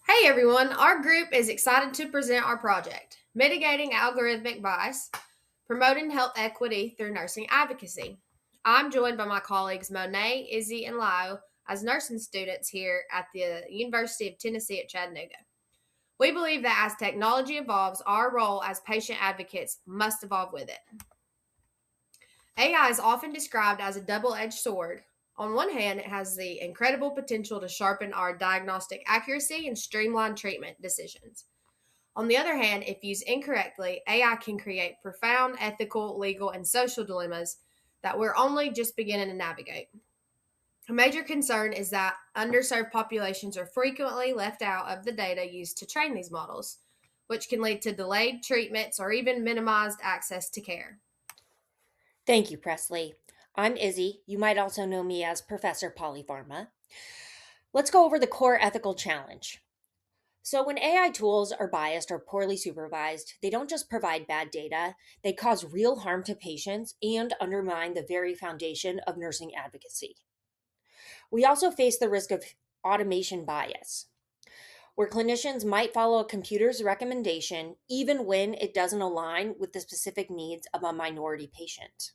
Hey everyone, our group is excited to present our project, Mitigating Algorithmic Bias, Promoting Health Equity Through Nursing Advocacy. I'm joined by my colleagues Monet, Izzy, and Lyle as nursing students here at the University of Tennessee at Chattanooga. We believe that as technology evolves, our role as patient advocates must evolve with it. AI is often described as a double edged sword. On one hand, it has the incredible potential to sharpen our diagnostic accuracy and streamline treatment decisions. On the other hand, if used incorrectly, AI can create profound ethical, legal, and social dilemmas that we're only just beginning to navigate. A major concern is that underserved populations are frequently left out of the data used to train these models, which can lead to delayed treatments or even minimized access to care. Thank you, Presley. I'm Izzy. You might also know me as Professor Polypharma. Let's go over the core ethical challenge. So, when AI tools are biased or poorly supervised, they don't just provide bad data, they cause real harm to patients and undermine the very foundation of nursing advocacy. We also face the risk of automation bias, where clinicians might follow a computer's recommendation even when it doesn't align with the specific needs of a minority patient.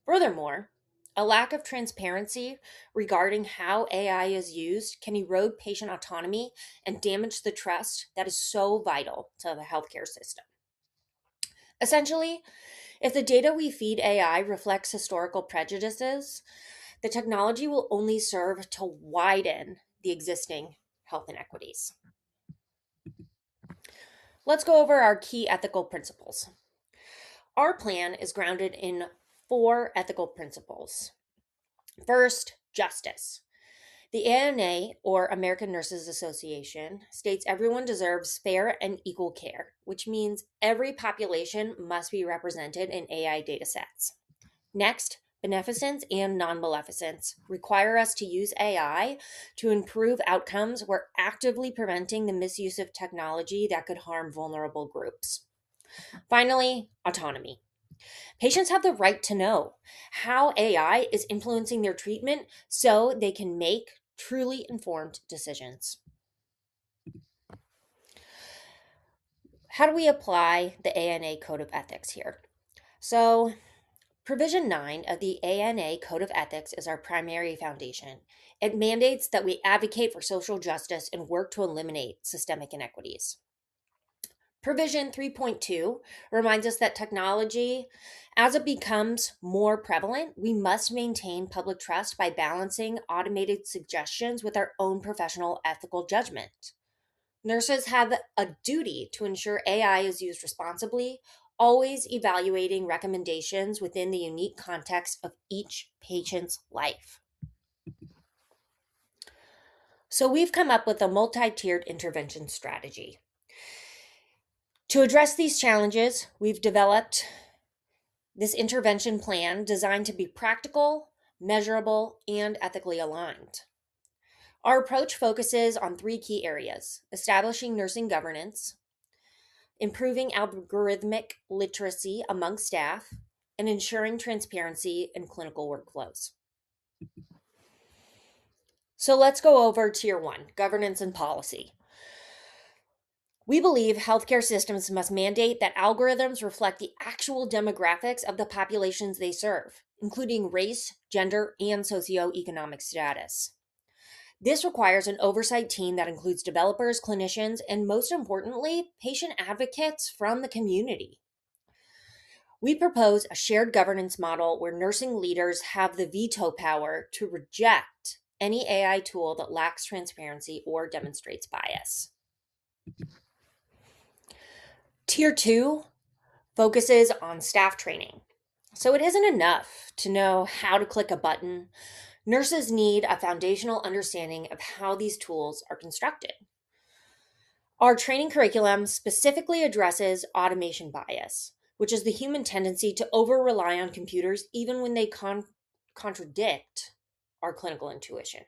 Furthermore, a lack of transparency regarding how AI is used can erode patient autonomy and damage the trust that is so vital to the healthcare system. Essentially, if the data we feed AI reflects historical prejudices, the technology will only serve to widen the existing health inequities. Let's go over our key ethical principles. Our plan is grounded in four ethical principles. First, justice. The ANA, or American Nurses Association, states everyone deserves fair and equal care, which means every population must be represented in AI datasets. Next, beneficence and non maleficence require us to use AI to improve outcomes. We're actively preventing the misuse of technology that could harm vulnerable groups. Finally, autonomy. Patients have the right to know how AI is influencing their treatment so they can make truly informed decisions. How do we apply the ANA Code of Ethics here? So, Provision 9 of the ANA Code of Ethics is our primary foundation. It mandates that we advocate for social justice and work to eliminate systemic inequities. Provision 3.2 reminds us that technology, as it becomes more prevalent, we must maintain public trust by balancing automated suggestions with our own professional ethical judgment. Nurses have a duty to ensure AI is used responsibly, always evaluating recommendations within the unique context of each patient's life. So, we've come up with a multi tiered intervention strategy. To address these challenges, we've developed this intervention plan designed to be practical, measurable, and ethically aligned. Our approach focuses on three key areas: establishing nursing governance, improving algorithmic literacy among staff, and ensuring transparency in clinical workflows. So let's go over tier one: governance and policy. We believe healthcare systems must mandate that algorithms reflect the actual demographics of the populations they serve, including race, gender, and socioeconomic status. This requires an oversight team that includes developers, clinicians, and most importantly, patient advocates from the community. We propose a shared governance model where nursing leaders have the veto power to reject any AI tool that lacks transparency or demonstrates bias. Tier two focuses on staff training. So it isn't enough to know how to click a button. Nurses need a foundational understanding of how these tools are constructed. Our training curriculum specifically addresses automation bias, which is the human tendency to over rely on computers even when they contradict our clinical intuition.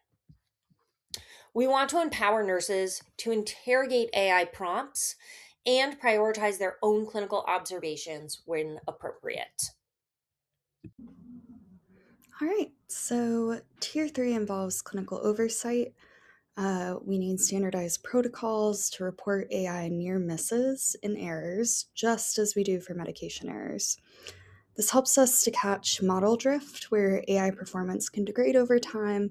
We want to empower nurses to interrogate AI prompts and prioritize their own clinical observations when appropriate. All right, so tier three involves clinical oversight. We need standardized protocols to report AI near misses and errors, just as we do for medication errors. This helps us to catch model drift, where AI performance can degrade over time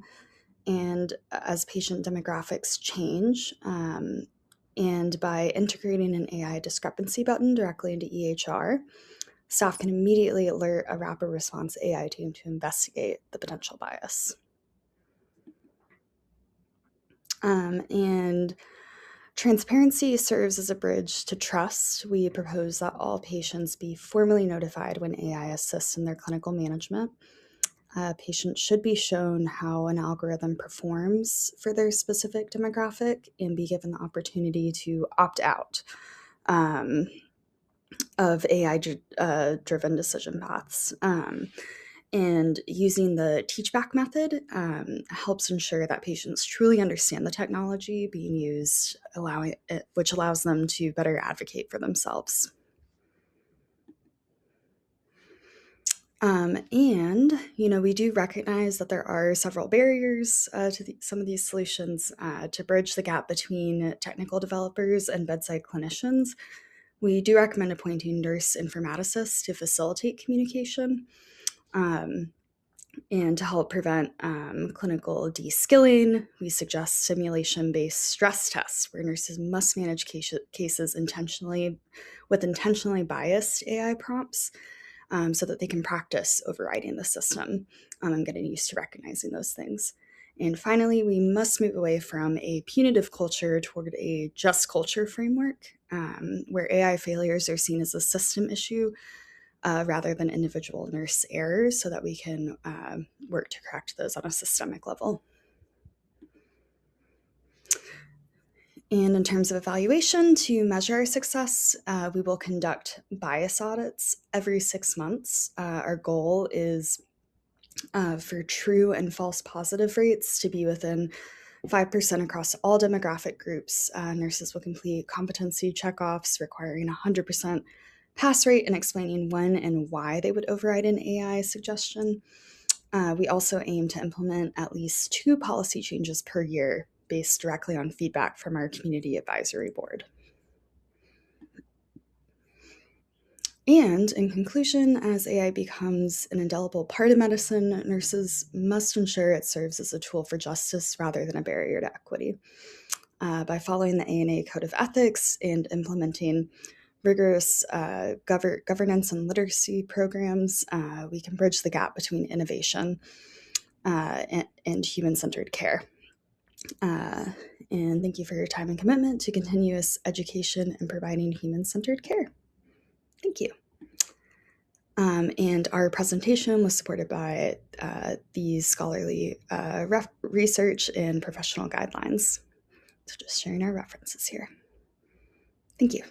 and as patient demographics change. And by integrating an AI discrepancy button directly into EHR, staff can immediately alert a rapid response AI team to investigate the potential bias. And transparency serves as a bridge to trust. We propose that all patients be formally notified when AI assists in their clinical management. Patients should be shown how an algorithm performs for their specific demographic and be given the opportunity to opt out of AI driven decision paths. And using the teach back method helps ensure that patients truly understand the technology being used, which allows them to better advocate for themselves. And, we do recognize that there are several barriers to some of these solutions to bridge the gap between technical developers and bedside clinicians. We do recommend appointing nurse informaticists to facilitate communication. And to help prevent clinical de-skilling, we suggest simulation-based stress tests where nurses must manage cases with intentionally biased AI prompts so that they can practice overriding the system and getting used to recognizing those things. And finally, we must move away from a punitive culture toward a just culture framework where AI failures are seen as a system issue rather than individual nurse errors, so that we can work to correct those on a systemic level. And in terms of evaluation, to measure our success, we will conduct bias audits every 6 months. Our goal is for true and false positive rates to be within 5% across all demographic groups. Nurses will complete competency checkoffs requiring 100% pass rate and explaining when and why they would override an AI suggestion. We also aim to implement at least 2 policy changes per year based directly on feedback from our community advisory board. And in conclusion, as AI becomes an indelible part of medicine, nurses must ensure it serves as a tool for justice rather than a barrier to equity. By following the ANA Code of Ethics and implementing rigorous governance and literacy programs, we can bridge the gap between innovation and human-centered care. And thank you for your time and commitment to continuous education and providing human-centered care. Thank you. And our presentation was supported by these scholarly research and professional guidelines. So just sharing our references here. Thank you.